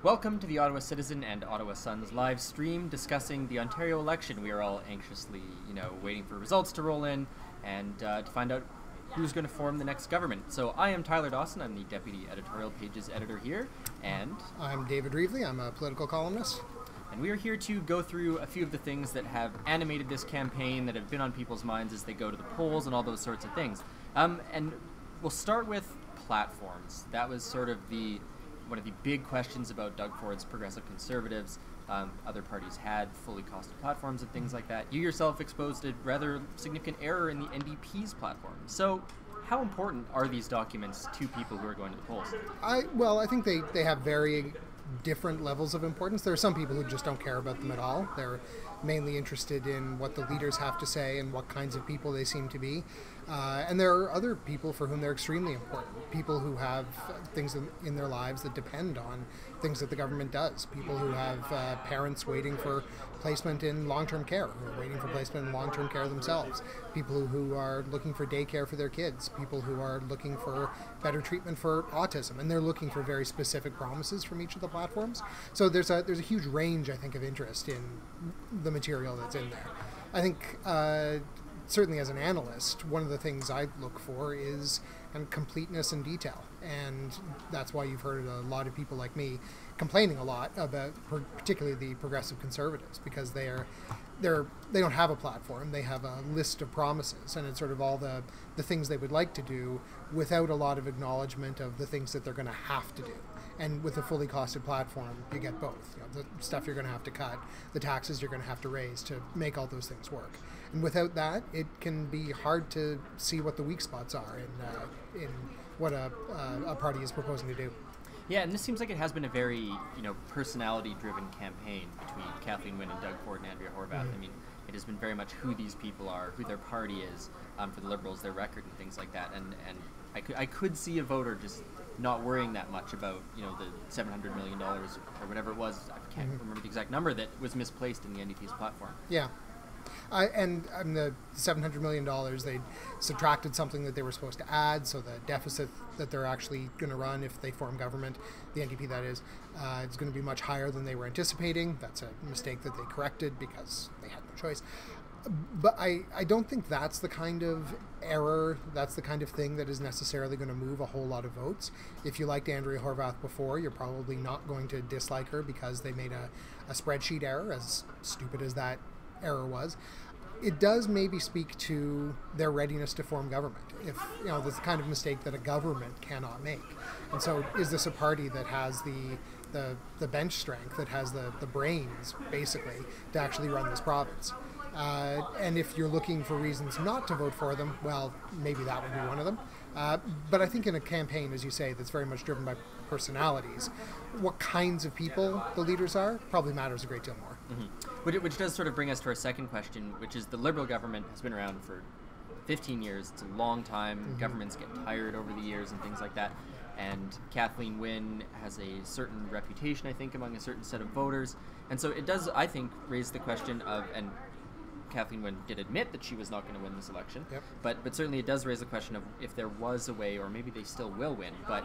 Welcome to the Ottawa Citizen and Ottawa Sun's live stream discussing the Ontario election. We are all anxiously, waiting for results to roll in and to find out who's going to form the next government. So I am Tyler Dawson. I'm the Deputy Editorial Pages editor here, and I'm David Reevely. I'm a political columnist. And we are here to go through a few of the things that have animated this campaign, that have been on people's minds as they go to the polls and all those sorts of things. And we'll start with platforms. That was sort of one of the big questions about Doug Ford's Progressive Conservatives. Other parties had fully costed platforms and things like that. You yourself exposed a rather significant error in the NDP's platform. So how important are these documents to people who are going to the polls? I think they have very different levels of importance. There are some people who just don't care about them at all. They're mainly interested in what the leaders have to say and what kinds of people they seem to be. And there are other people for whom they're extremely important. People who have things in their lives that depend on things that the government does. People who have parents waiting for placement in long-term care, who are waiting for placement in long-term care themselves. People who are looking for daycare for their kids. People who are looking for better treatment for autism. And they're looking for very specific promises from each of the platforms. So there's a huge range, I think, of interest in the material that's in there. I think certainly as an analyst, one of the things I look for is completeness and detail. And that's why you've heard a lot of people like me complaining a lot about particularly the Progressive Conservatives, because they don't have a platform. They have a list of promises, and it's sort of all the things they would like to do without a lot of acknowledgement of the things that they're going to have to do. And with a fully costed platform, you get both. The stuff you're going to have to cut, the taxes you're going to have to raise to make all those things work. And without that, it can be hard to see what the weak spots are in what a party is proposing to do. Yeah, and this seems like it has been a very, personality-driven campaign between Kathleen Wynne and Doug Ford and Andrea Horwath. Mm-hmm. I mean, it has been very much who these people are, who their party is, for the Liberals, their record and things like that. And I could see a voter just not worrying that much about, the $700 million or whatever it was. I can't remember the exact number that was misplaced in the NDP's platform. Yeah. And the $700 million, they subtracted something that they were supposed to add, so the deficit that they're actually going to run if they form government, the NDP that is going to be much higher than they were anticipating. That's a mistake that they corrected because they had no choice. But I don't think that's the kind of error, that's the kind of thing that is necessarily going to move a whole lot of votes. If you liked Andrea Horwath before, you're probably not going to dislike her because they made a spreadsheet error, as stupid as that error was. It does maybe speak to their readiness to form government. If there's the kind of mistake that a government cannot make. And so is this a party that has the bench strength, that has the brains basically to actually run this province? And if you're looking for reasons not to vote for them, well, maybe that would be one of them. But I think in a campaign, as you say, that's very much driven by personalities, what kinds of people the leaders are probably matters a great deal more. Mm-hmm. Which does sort of bring us to our second question, which is the Liberal government has been around for 15 years. It's a long time. Mm-hmm. Governments get tired over the years and things like that. And Kathleen Wynne has a certain reputation, I think, among a certain set of voters. And so it does, I think, raise the question of, and Kathleen Wynne did admit that she was not going to win this election, yep. but certainly it does raise the question of if there was a way, or maybe they still will win, but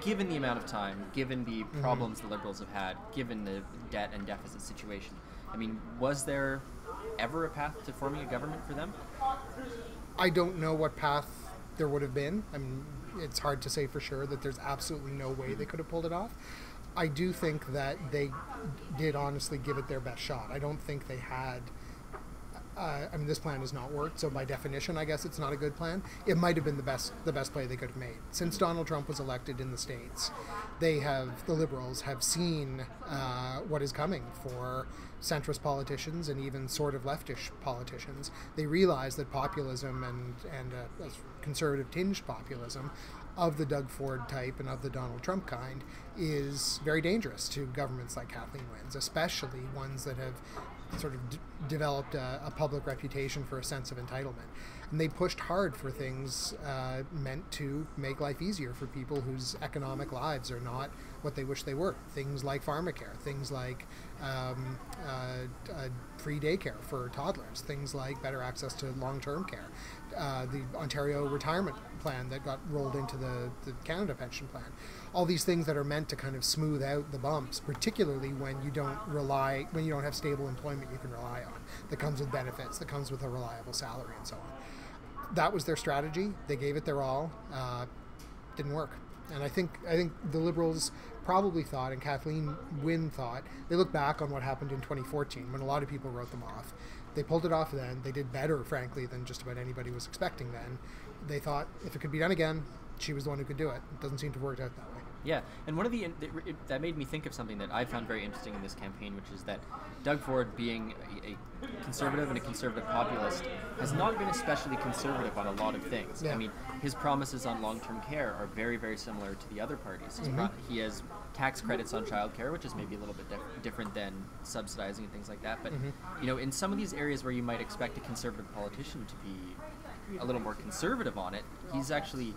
given the amount of time, given the problems the Liberals have had, given the debt and deficit situation, I mean, was there ever a path to forming a government for them? I don't know what path there would have been. I mean, it's hard to say for sure that there's absolutely no way they could have pulled it off. I do think that they did honestly give it their best shot. I don't think they had... this plan has not worked, so by definition, I guess it's not a good plan. It might have been the best play they could have made. Since Donald Trump was elected in the States, the Liberals have seen what is coming for centrist politicians and even sort of leftish politicians. They realize that populism and a conservative tinged populism of the Doug Ford type and of the Donald Trump kind is very dangerous to governments like Kathleen Wynne's, especially ones that have sort of developed a public reputation for a sense of entitlement. And they pushed hard for things meant to make life easier for people whose economic lives are not what they wish they were. Things like pharmacare, things like free daycare for toddlers, things like better access to long-term care, the Ontario retirement plan that got rolled into the Canada pension plan. All these things that are meant to kind of smooth out the bumps, particularly when you don't have stable employment you can rely on, that comes with benefits, that comes with a reliable salary and so on. That was their strategy. They gave it their all. Didn't work. And I think the Liberals probably thought, and Kathleen Wynne thought, they look back on what happened in 2014 when a lot of people wrote them off. They pulled it off then. They did better, frankly, than just about anybody was expecting then. They thought if it could be done again, she was the one who could do it. It doesn't seem to have worked out that way. Yeah, and one of that made me think of something that I found very interesting in this campaign, which is that Doug Ford, being a conservative and a conservative populist, has not been especially conservative on a lot of things. Yeah. I mean, his promises on long-term care are very, very similar to the other parties. He has tax credits on childcare, which is maybe a little bit different than subsidizing and things like that. But in some of these areas where you might expect a conservative politician to be a little more conservative on it, he's actually,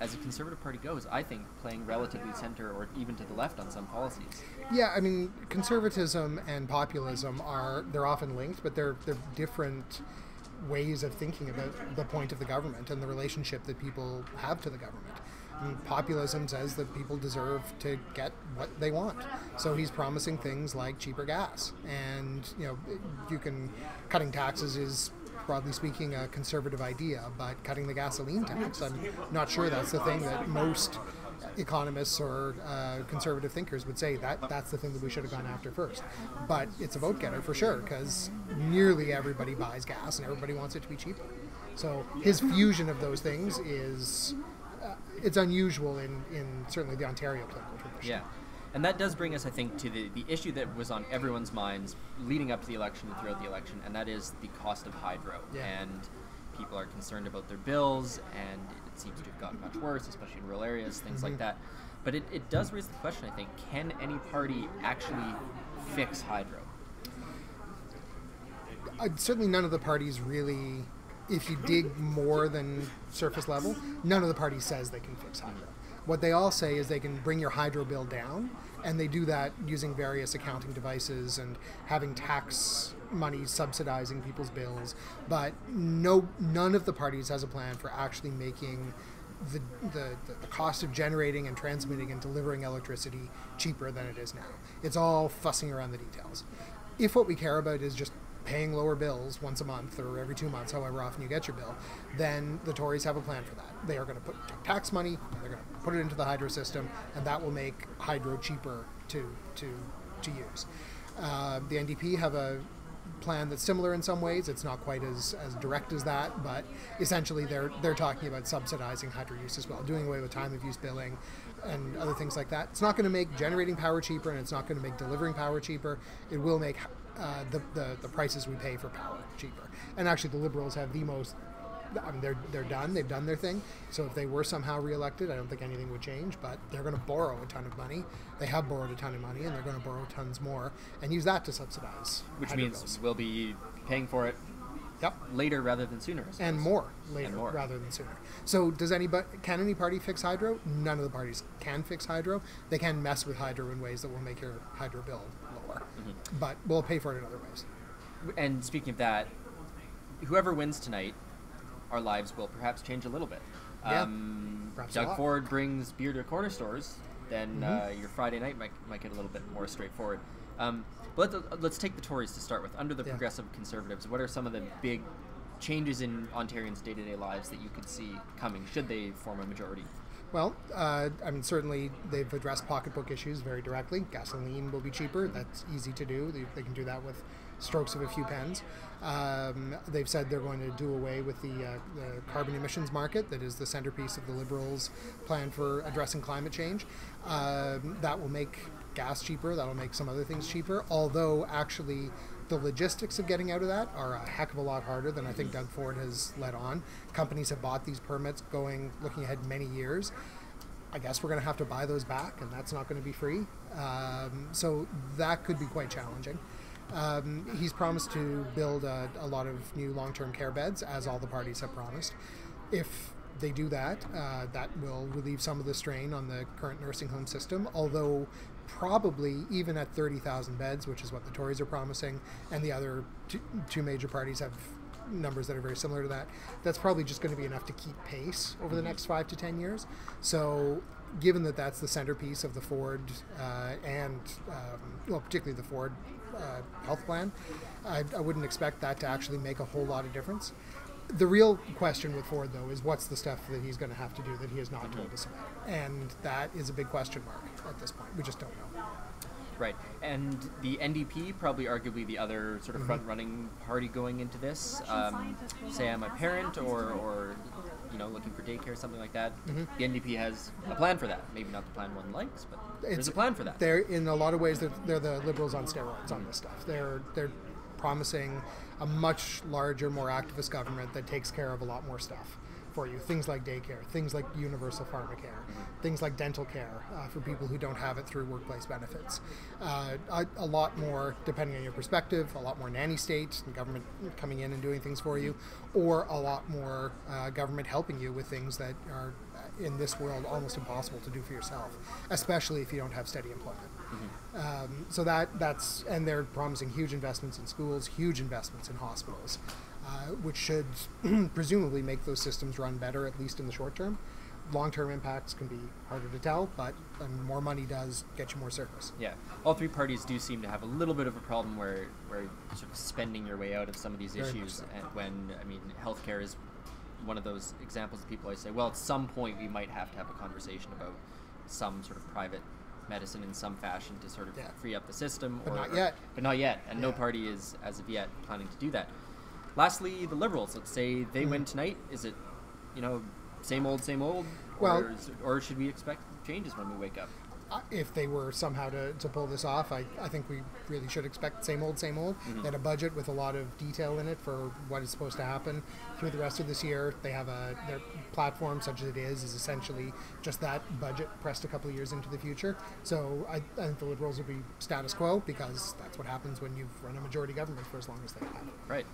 as a Conservative Party goes, I think playing relatively center or even to the left on some policies. Yeah, I mean, conservatism and populism they're often linked, but they're different ways of thinking about the point of the government and the relationship that people have to the government. I mean, populism says that people deserve to get what they want. So he's promising things like cheaper gas. And, cutting taxes is, broadly speaking, a conservative idea, but cutting the gasoline tax, I'm not sure that's the thing that most economists or conservative thinkers would say that's the thing that we should have gone after first. But it's a vote getter for sure, because nearly everybody buys gas and everybody wants it to be cheaper. So his fusion of those things is it's unusual in certainly the Ontario political tradition. Yeah. And that does bring us, I think, to the issue that was on everyone's minds leading up to the election and throughout the election, and that is the cost of hydro. Yeah. And people are concerned about their bills, and it seems to have gotten much worse, especially in rural areas, things like that. But it does raise the question, I think, can any party actually fix hydro? Certainly none of the parties really, if you dig more than surface level, none of the parties says they can fix hydro. What they all say is they can bring your hydro bill down, and they do that using various accounting devices and having tax money subsidizing people's bills. But none of the parties has a plan for actually making the cost of generating and transmitting and delivering electricity cheaper than it is now. It's all fussing around the details. If what we care about is just paying lower bills once a month or every 2 months, however often you get your bill, then the Tories have a plan for that. They are going to take tax money, and they're going to put it into the hydro system, and that will make hydro cheaper to use. The NDP have a plan that's similar in some ways. It's not quite as direct as that, but essentially they're talking about subsidizing hydro use as well, doing away with time of use billing and other things like that. It's not going to make generating power cheaper, and it's not going to make delivering power cheaper. It will make the prices we pay for power cheaper. And actually the Liberals have the most, I mean, they're done. They've done their thing. So if they were somehow reelected, I don't think anything would change, but they're going to borrow a ton of money. They have borrowed a ton of money, and they're going to borrow tons more and use that to subsidize. Which means bills. We'll be paying for it later rather than sooner. And more later rather than sooner. So can any party fix hydro? None of the parties can fix hydro. They can mess with hydro in ways that will make your hydro bill lower. But we'll pay for it in other ways. And speaking of that, whoever wins tonight, our lives will perhaps change a little bit. Doug Ford brings beer to corner stores, then your Friday night might get a little bit more straightforward. But let's take the Tories to start with. Under the Progressive Conservatives, what are some of the big changes in Ontarians' day-to-day lives that you could see coming, should they form a majority? Well, I mean, certainly they've addressed pocketbook issues very directly. Gasoline will be cheaper. That's easy to do. They can do that with strokes of a few pens. They've said they're going to do away with the carbon emissions market that is the centerpiece of the Liberals' plan for addressing climate change. That will make gas cheaper. That will make some other things cheaper, although actually the logistics of getting out of that are a heck of a lot harder than I think Doug Ford has let on. Companies have bought these permits looking ahead many years. I guess we're going to have to buy those back, and that's not going to be free. So that could be quite challenging. He's promised to build a lot of new long-term care beds, as all the parties have promised. If they do that, that will relieve some of the strain on the current nursing home system, although probably even at 30,000 beds, which is what the Tories are promising, and the other two major parties have numbers that are very similar to that, that's probably just going to be enough to keep pace over the next 5 to 10 years. So given that that's the centerpiece of the Ford particularly the Ford health plan, I wouldn't expect that to actually make a whole lot of difference. The real question with Ford, though, is what's the stuff that he's going to have to do that he has not told us about? And that is a big question mark at this point. We just don't know. Right. And the NDP, probably arguably the other sort of front-running party going into this, say I'm a parent or looking for daycare, something like that, the NDP has a plan for that. Maybe not the plan one likes, but there's a plan for that. They're, in a lot of ways, they're the Liberals on steroids on this stuff. They're promising a much larger, more activist government that takes care of a lot more stuff for you. Things like daycare, things like universal pharmacare, things like dental care for people who don't have it through workplace benefits. A lot more, depending on your perspective, a lot more nanny state and government coming in and doing things for you, or a lot more government helping you with things that are, in this world, almost impossible to do for yourself, especially if you don't have steady employment. So that's, and they're promising huge investments in schools, huge investments in hospitals, which should presumably make those systems run better, at least in the short term. Long-term impacts can be harder to tell, but more money does get you more service. Yeah, all three parties do seem to have a little bit of a problem where you're sort of spending your way out of some of these issues. So. And when, healthcare is one of those examples of people always say, well, at some point we might have to have a conversation about some sort of private medicine in some fashion to sort of free up the system. But not yet. But not yet, and no party is, as of yet, planning to do that. Lastly, the Liberals, let's say they win tonight. Is it, same old? Or should we expect changes when we wake up? If they were somehow to pull this off, I think we really should expect same old. Then a budget with a lot of detail in it for what is supposed to happen through the rest of this year. They have their platform, such as it is essentially just that budget pressed a couple of years into the future. So I think the Liberals will be status quo, because that's what happens when you've run a majority government for as long as they have. Right.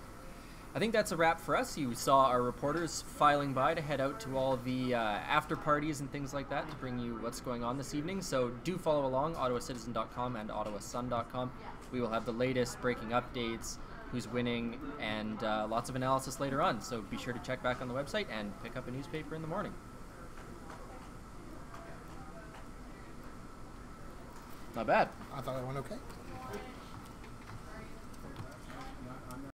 I think that's a wrap for us. You saw our reporters filing by to head out to all the after parties and things like that to bring you what's going on this evening. So do follow along, ottawacitizen.com and ottawasun.com. We will have the latest breaking updates, who's winning, and lots of analysis later on. So be sure to check back on the website and pick up a newspaper in the morning. Not bad. I thought I went okay.